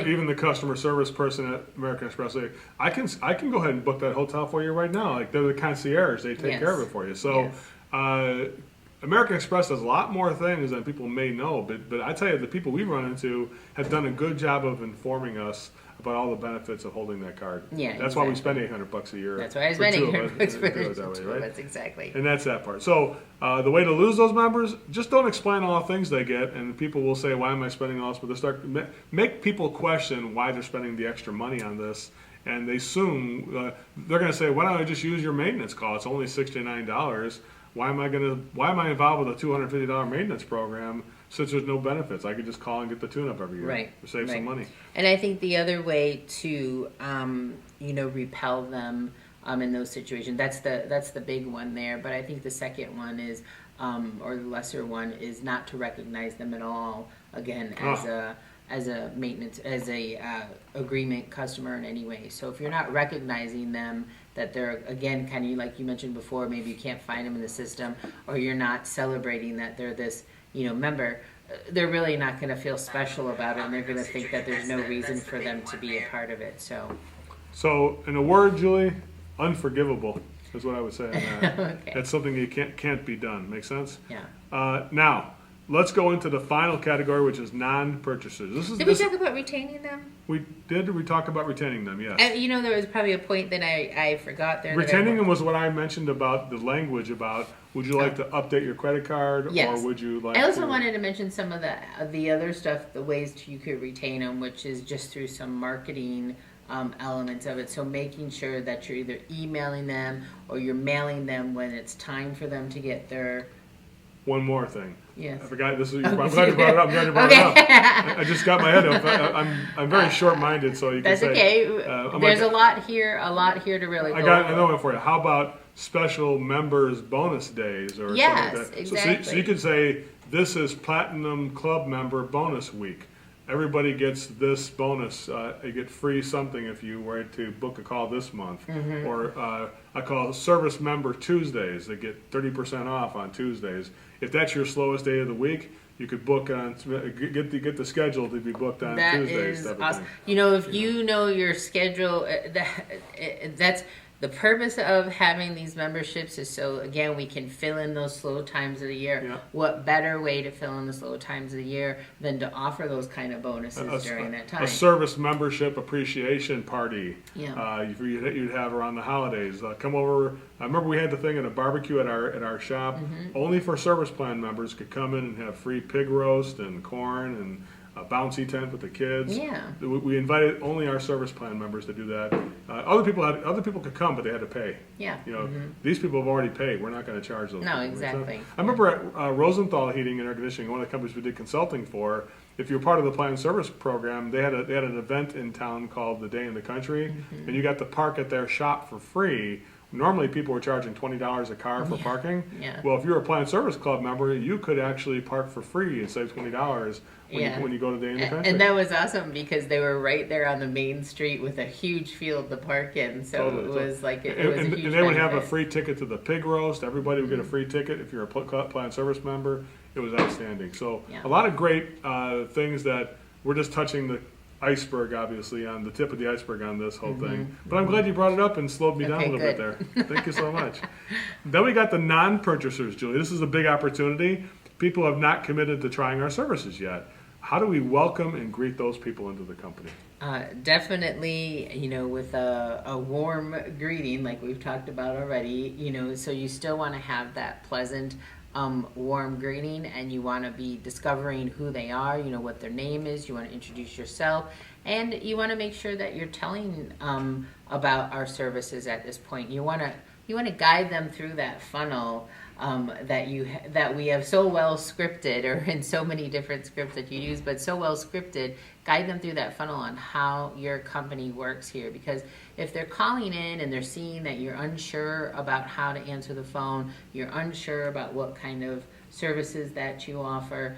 even the customer service person at American Express say, I can go ahead and book that hotel for you right now. Like, they're the concierge, they take care of it for you. So American Express does a lot more things than people may know, but I tell you, the people we've run into have done a good job of informing us about all the benefits of holding that card. Yeah, that's why we spend $800 a year. That's why I spend $800 for the two of us, exactly. And that's that part. So the way to lose those members, just don't explain all the things they get, and people will say, "Why am I spending all this?" But they start make people question why they're spending the extra money on this. And they assume they're going to say, "Why don't I just use your maintenance call? It's only $69. Why am I involved with a $250 maintenance program since there's no benefits? I could just call and get the tune-up every year, right? Save some money." And I think the other way to repel them in those situations, that's the big one there. But I think the second one is, or the lesser one, is not to recognize them at all. Again, as a maintenance, as a agreement customer in any way. So if you're not recognizing them, that they're, again, kind of like you mentioned before, maybe you can't find them in the system, or you're not celebrating that they're this member, they're really not going to feel special about it, and they're going to think that there's no reason for them to be a part of it. So in a word, Julie, unforgivable is what I would say on that. Okay. That's something that can't be done. Make sense? Yeah. Now, let's go into the final category, which is non-purchasers. Did we talk about retaining them? We did. We talk about retaining them, yes. There was probably a point that I forgot there. Retaining them was what I mentioned about the language about, would you like to update your credit card? Yes. Or would you like I also wanted to mention some of the other stuff, the ways you could retain them, which is just through some marketing elements of it. So making sure that you're either emailing them or you're mailing them when it's time for them to get their... One more thing. Yes. I forgot. I'm glad you brought it up. I just got my head up. I'm very short-minded, so you can That's say. Okay. There's a lot here to really go over. I know one for you. How about special members bonus days or something like that? Exactly. So you could say, this is Platinum Club member bonus week. Everybody gets this bonus. You get free something if you were to book a call this month. Mm-hmm. Or I call Service Member Tuesdays. They get 30% off on Tuesdays. If that's your slowest day of the week, you could book on get the schedule to be booked on Tuesdays. That is awesome. If you know your schedule, that's the purpose of having these memberships is so, again, we can fill in those slow times of the year. Yeah. What better way to fill in the slow times of the year than to offer those kind of bonuses during that time? A service membership appreciation party. Yeah. You'd have around the holidays. Come over. I remember we had the thing at a barbecue at our shop. Mm-hmm. Only for service plan members could come in and have free pig roast and corn and a bouncy tent with the kids. Yeah. We invited only our service plan members to do that. Other people could come, but they had to pay. Yeah. These people have already paid. We're not going to charge those. No, people. exactly. So, I remember at Rosenthal Heating and Air Conditioning, one of the companies we did consulting for, if you're part of the planned service program, they had an event in town called the Day in the Country, and you got to park at their shop for free. Normally, people were charging $20 a car for parking. Yeah. Well, if you're a Planned Service Club member, you could actually park for free and save $20 when you go to Day in the Country. And that was awesome because they were right there on the main street with a huge field to park in. So it was like it was a huge and they would have a benefit. free ticket to the pig roast. Everybody would get a free ticket if you're a Planned Service member. It was outstanding. So a lot of great things that we're just touching the iceberg, obviously, on the tip of the iceberg on this whole thing. But I'm glad you brought it up and slowed me down a little bit there. Thank you so much. Then we got the non-purchasers, Julie. This is a big opportunity. People have not committed to trying our services yet. How do we welcome and greet those people into the company? Definitely, with a warm greeting, like we've talked about already, so you still want to have that pleasant, warm greeting, and you want to be discovering who they are, what their name is, you want to introduce yourself, and you want to make sure that you're telling about our services at this point. You want to you want to guide them through that funnel that we have so well scripted, or in so many different scripts that you use, but so well scripted. Guide them through that funnel on how your company works here, because if they're calling in and they're seeing that you're unsure about how to answer the phone, you're unsure about what kind of services that you offer,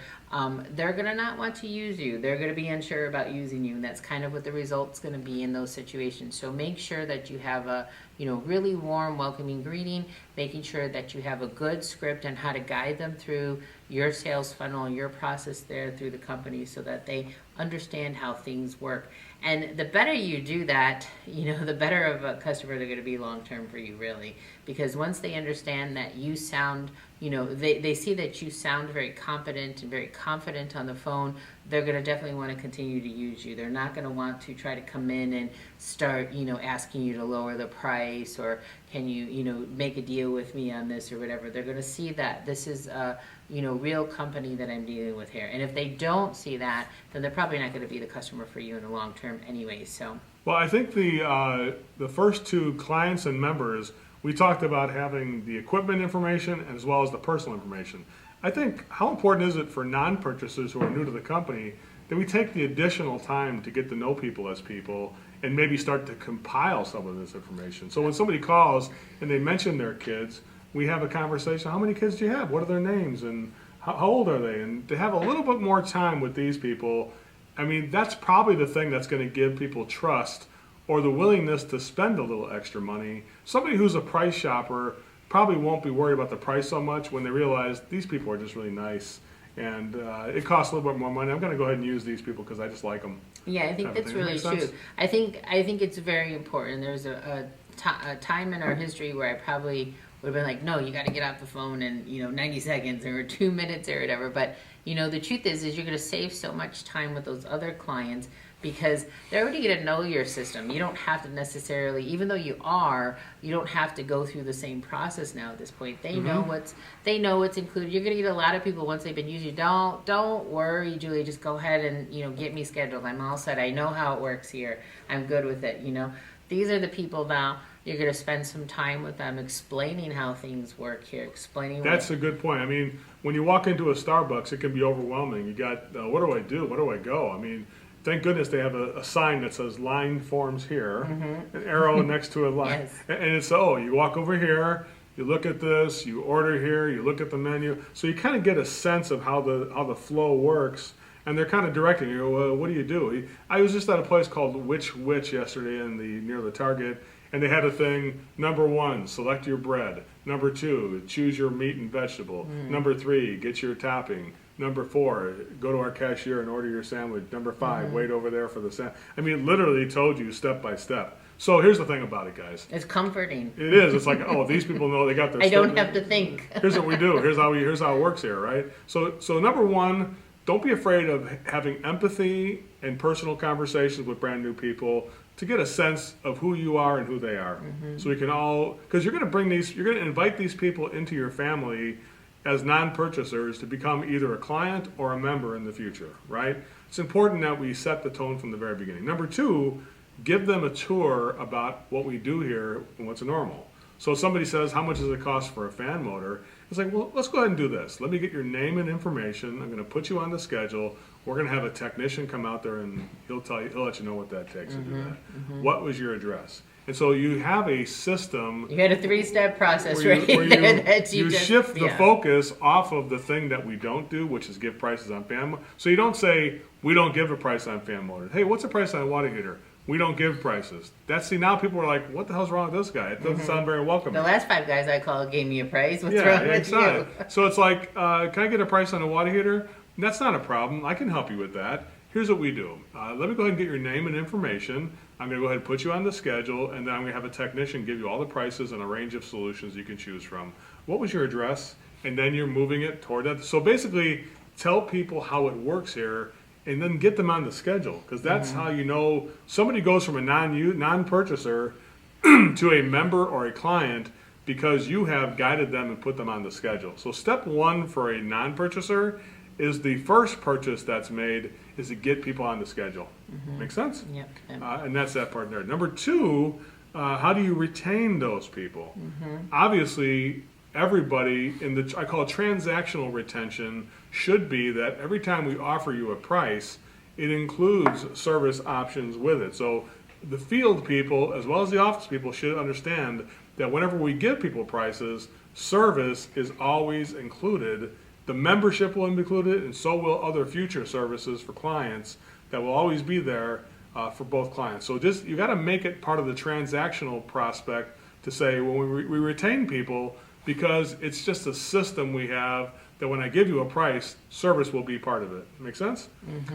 they're going to not want to use you. They're going to be unsure about using you, and that's kind of what the result's going to be in those situations. So make sure that you have a really warm, welcoming greeting, making sure that you have a good script on how to guide them through your sales funnel, your process there through the company, so that they understand how things work. And the better you do that, the better of a customer they're going to be long-term for you, really. Because once they understand that you sound, they see that you sound very competent and very confident on the phone, they're going to definitely want to continue to use you. They're not going to want to try to come in and start, asking you to lower the price, or can you, make a deal with me on this or whatever. They're going to see that this is a, real company that I'm dealing with here. And if they don't see that, then they're probably not going to be the customer for you in the long term anyway. So. Well, I think the first two, clients and members, we talked about having the equipment information as well as the personal information. I think, how important is it for non-purchasers who are new to the company that we take the additional time to get to know people as people and maybe start to compile some of this information? So when somebody calls and they mention their kids, we have a conversation. How many kids do you have? What are their names? And how old are they? And to have a little bit more time with these people, I mean, that's probably the thing that's going to give people trust or the willingness to spend a little extra money. Somebody who's a price shopper probably won't be worried about the price so much when they realize these people are just really nice, and it costs a little bit more money. I'm going to go ahead and use these people because I just like them. Yeah, I think that's really true. I think it's very important. There's a time in our history where I probably would have been like, no, you got to get off the phone in 90 seconds or 2 minutes or whatever. But the truth is you're going to save so much time with those other clients, because they're already going to know your system. You don't have to necessarily, even though you don't have to go through the same process now at this point. They know what's included. You're going to get a lot of people once they've been using you. Don't worry, Julie. Just go ahead and get me scheduled. I'm all set. I know how it works here. I'm good with it. These are the people now. You're going to spend some time with them explaining how things work here, explaining. That's a good point. I mean, when you walk into a Starbucks, it can be overwhelming. You got, what do I do? Where do I go? I mean, thank goodness they have a sign that says line forms here, an arrow next to a line. Yes. And it's, you walk over here, you look at this, you order here, you look at the menu. So you kind of get a sense of how the flow works. And they're kind of directing you, well, what do you do? I was just at a place called Which yesterday near the Target, and they had a thing, number 1, select your bread. Number 2, choose your meat and vegetable. Number 3, get your topping. Number 4, go to our cashier and order your sandwich. Number 5, wait over there for the sandwich. I mean, it literally told you step by step. So here's the thing about it, guys. It's comforting. It is. It's like, these people know they got their I don't have to think. Here's what we do. Here's how it works here, right? So number 1, don't be afraid of having empathy and personal conversations with brand new people to get a sense of who you are and who they are. So we can all, because you're going to invite these people into your family as non-purchasers to become either a client or a member in the future, right? It's important that we set the tone from the very beginning. Number 2, give them a tour about what we do here and what's normal. So if somebody says, how much does it cost for a fan motor? It's like, well, let's go ahead and do this. Let me get your name and information. I'm going to put you on the schedule. We're going to have a technician come out there, and he'll let you know what that takes to do that. What was your address? And so you have a system. You had a 3-step process where you shift the focus off of the thing that we don't do, which is give prices on fan motors. So you don't say, we don't give a price on fan motors. Hey, what's the price on a water heater? We don't give prices. Now people are like, what the hell's wrong with this guy? It doesn't sound very welcoming. The last 5 guys I called gave me a price. What's wrong with you? So it's like, can I get a price on a water heater? That's not a problem. I can help you with that. Here's what we do. Let me go ahead and get your name and information. I'm going to go ahead and put you on the schedule, and then I'm going to have a technician give you all the prices and a range of solutions you can choose from. What was your address? And then you're moving it toward that. So basically, tell people how it works here, and then get them on the schedule, because that's how you know somebody goes from a non-purchaser to a member or a client because you have guided them and put them on the schedule. So step 1 for a non-purchaser is the first purchase that's made is to get people on the schedule. Make sense? Yep. And that's that part there. Number 2, how do you retain those people? Obviously, everybody in the, I call it transactional retention, should be that every time we offer you a price, it includes service options with it. So the field people, as well as the office people, should understand that whenever we give people prices, service is always included. The membership will be included, and so will other future services for clients that will always be there for both clients. So just, you got to make it part of the transactional prospect to say, when we retain people, because it's just a system we have that when I give you a price, service will be part of it. Make sense?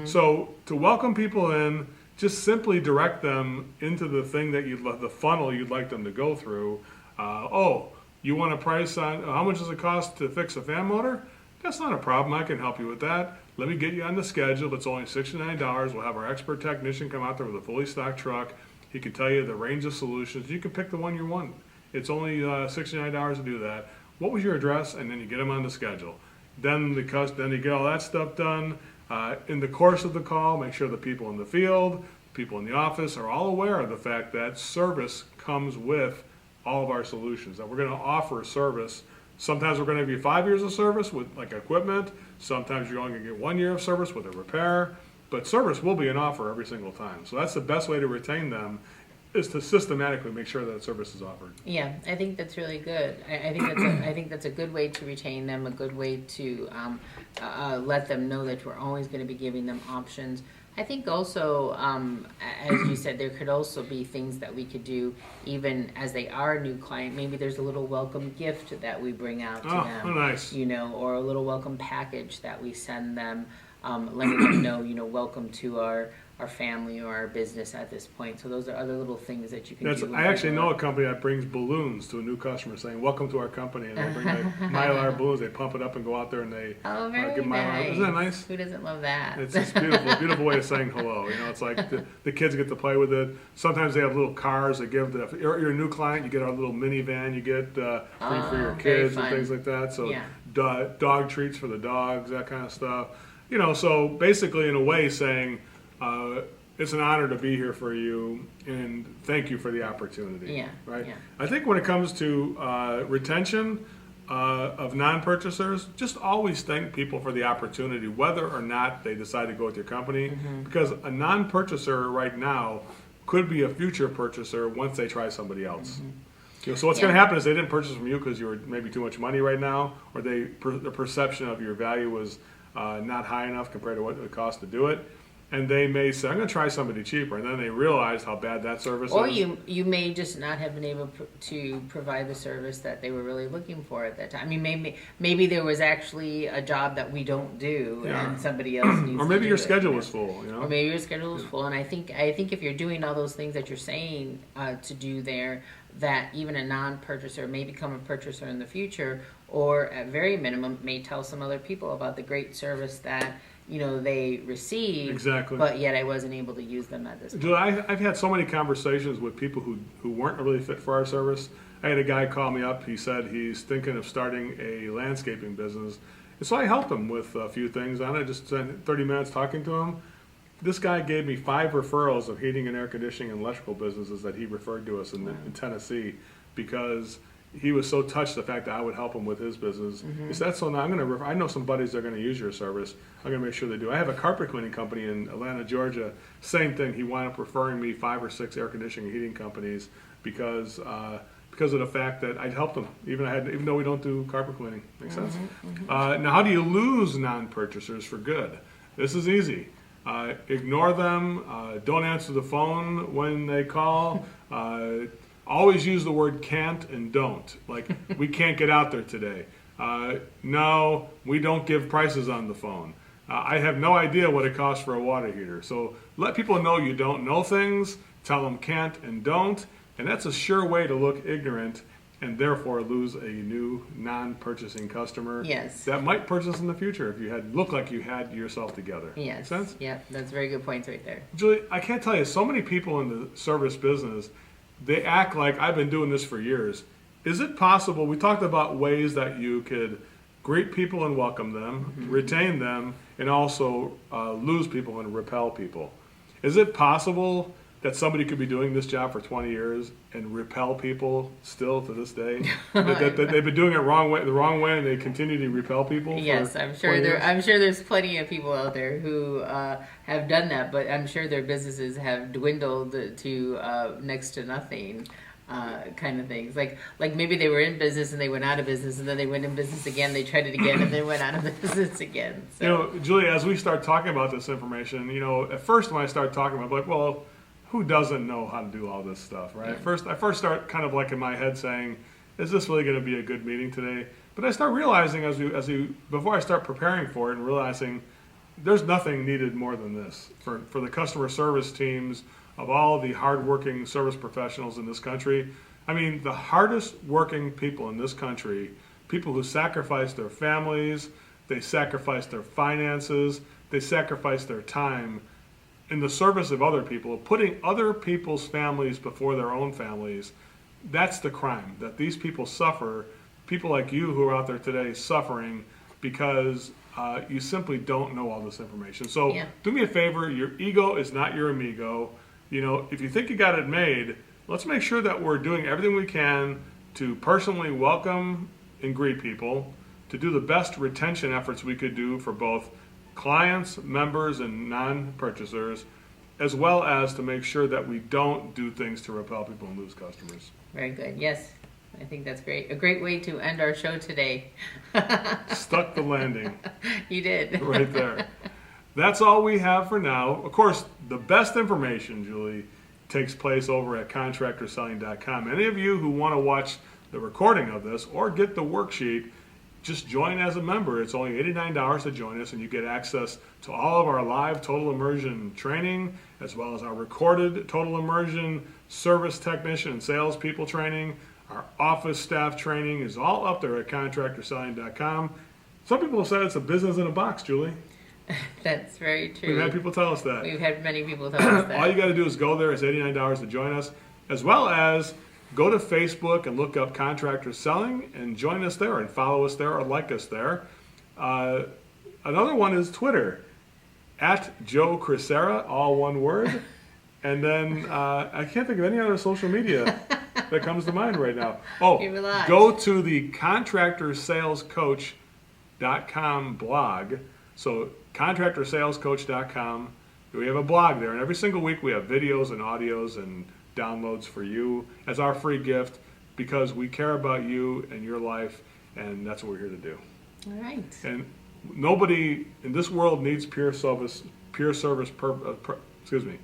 So to welcome people in, just simply direct them into the thing that the funnel you'd like them to go through. Oh, you want a price on how much does it cost to fix a fan motor? That's not a problem. I can help you with that. Let me get you on the schedule. It's only $69. We'll have our expert technician come out there with a fully stocked truck. He can tell you the range of solutions. You can pick the one you want. It's only $69 to do that. What was your address? And then you get them on the schedule. Then you get all that stuff done. In the course of the call, make sure the people in the field, people in the office are all aware of the fact that service comes with all of our solutions, that we're going to offer service. Sometimes we're going to give you 5 years of service with like equipment. Sometimes you're only going to get 1 year of service with a repair. But service will be an offer every single time. So that's the best way to retain them, is to systematically make sure that service is offered. Yeah, I think that's really good. I think that's a good way to retain them, a good way to let them know that we're always going to be giving them options. I think also, as you said, there could also be things that we could do even as they are a new client. Maybe there's a little welcome gift that we bring out to them. Oh, nice. You know, or a little welcome package that we send them, letting them know, you know, welcome to our family or our business at this point. So those are other little things that you can do. I actually know a company that brings balloons to a new customer saying, welcome to our company. And they bring like Mylar balloons, they pump it up and go out there and they give Mylar. Nice. Isn't that nice? Who doesn't love that? It's just beautiful, beautiful way of saying hello. You know, it's like the kids get to play with it. Sometimes they have little cars they give. If you're a new client, you get our little minivan you get free for your kids and things like that. So Yeah. dog treats for the dogs, that kind of stuff. You know, so basically in a way saying, it's an honor to be here for you, and thank you for the opportunity. Yeah, right. yeah. I think when it comes to retention of non-purchasers, just always thank people for the opportunity, whether or not they decide to go with your company. Because a non-purchaser right now could be a future purchaser once they try somebody else. You know, so what's going to happen is they didn't purchase from you because you were maybe too much money right now, or the perception of your value was not high enough compared to what it would cost to do it. And they may say, I'm going to try somebody cheaper. And then they realize how bad that service is. Or you may just not have been able to provide the service that they were really looking for at that time. I mean, maybe there was actually a job that we don't do, and somebody else needs to do it. Or maybe your schedule was full, you know? Or maybe your schedule was full. And I think if you're doing all those things that you're saying to do there, that even a non-purchaser may become a purchaser in the future, or at very minimum may tell some other people about the great service that they received. Exactly. But yet I wasn't able to use them at this point. Dude, I've had so many conversations with people who weren't really fit for our service. I had a guy call me up. He said he's thinking of starting a landscaping business. And so I helped him with a few things on it. Just spent 30 minutes talking to him. This guy gave me 5 referrals of heating and air conditioning and electrical businesses that he referred to us in Tennessee, because he was so touched the fact that I would help him with his business. He said, so now I know some buddies that are going to use your service. I'm going to make sure they do. I have a carpet cleaning company in Atlanta, Georgia. Same thing. He wound up referring me 5 or 6 air conditioning and heating companies because of the fact that I'd helped him, even though we don't do carpet cleaning. Makes sense? Now, how do you lose non-purchasers for good? This is easy. Ignore them. Don't answer the phone when they call. Always use the word can't and don't. Like, we can't get out there today. No, we don't give prices on the phone. I have no idea what it costs for a water heater. So let people know you don't know things. Tell them can't and don't. And that's a sure way to look ignorant and therefore lose a new non-purchasing customer. Yes. That might purchase in the future if you look like you had yourself together. Yes. Make sense? Yeah, that's very good points right there. Julie, I can't tell you, so many people in the service business, they act like I've been doing this for years. Is it possible, we talked about ways that you could greet people and welcome them, retain them, and also lose people and repel people. Is it possible that somebody could be doing this job for 20 years and repel people still to this day? that they've been doing it the wrong way, and they continue to repel people? Yes, I'm sure I'm sure there's plenty of people out there who have done that, but I'm sure their businesses have dwindled to next to nothing. Kind of things, like maybe they were in business and they went out of business, and then they went in business again, they tried it again, and then went out of business again. So. Julie, as we start talking about this information, at first when I start talking about it, like, well, who doesn't know how to do all this stuff, right? Yeah. I first start kind of like in my head saying, is this really going to be a good meeting today? But I start realizing before I start preparing for it and realizing there's nothing needed more than this for the customer service teams of all the hardworking service professionals in this country. I mean, the hardest working people in this country, people who sacrifice their families, they sacrifice their finances, they sacrifice their time in the service of other people, putting other people's families before their own families. That's the crime that these people suffer. People like you who are out there today suffering because you simply don't know all this information. So do me a favor, your ego is not your amigo. If you think you got it made, let's make sure that we're doing everything we can to personally welcome and greet people, to do the best retention efforts we could do for both clients, members, and non-purchasers, as well as to make sure that we don't do things to repel people and lose customers. Very good. Yes, I think that's great. A great way to end our show today. Stuck the landing. You did. Right there. That's all we have for now. Of course, the best information, Julie, takes place over at contractorselling.com. Any of you who want to watch the recording of this or get the worksheet, just join as a member. It's only $89 to join us, and you get access to all of our live total immersion training, as well as our recorded total immersion service technician and salespeople training. Our office staff training is all up there at contractorselling.com. Some people have said it's a business in a box, Julie. That's very true. We've had people tell us that. We've had many people tell us that. All you got to do is go there. It's $89 to join us, as well as go to Facebook and look up Contractor Selling and join us there and follow us there or like us there. Another one is Twitter, at Joe Crisera, all one word. And then I can't think of any other social media that comes to mind right now. Oh, go to the contractorsalescoach.com blog. So contractorsalescoach.com. We have a blog there, and every single week we have videos and audios and downloads for you as our free gift, because we care about you and your life, and that's what we're here to do. All right. And nobody in this world needs pure service. Excuse me.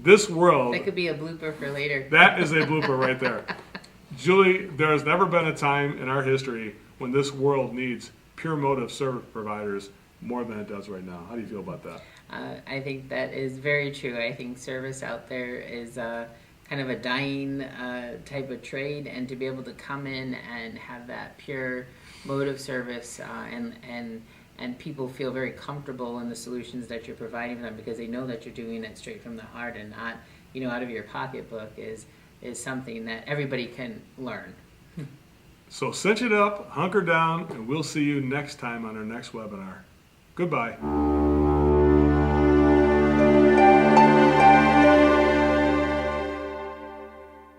This world. That could be a blooper for later. That is a blooper right there. Julie, there has never been a time in our history when this world needs pure motive service providers more than it does right now. How do you feel about that? I think that is very true. I think service out there is kind of a dying type of trade, and to be able to come in and have that pure motive service and people feel very comfortable in the solutions that you're providing for them, because they know that you're doing it straight from the heart and not, out of your pocketbook, is something that everybody can learn. So cinch it up, hunker down, and we'll see you next time on our next webinar. Goodbye.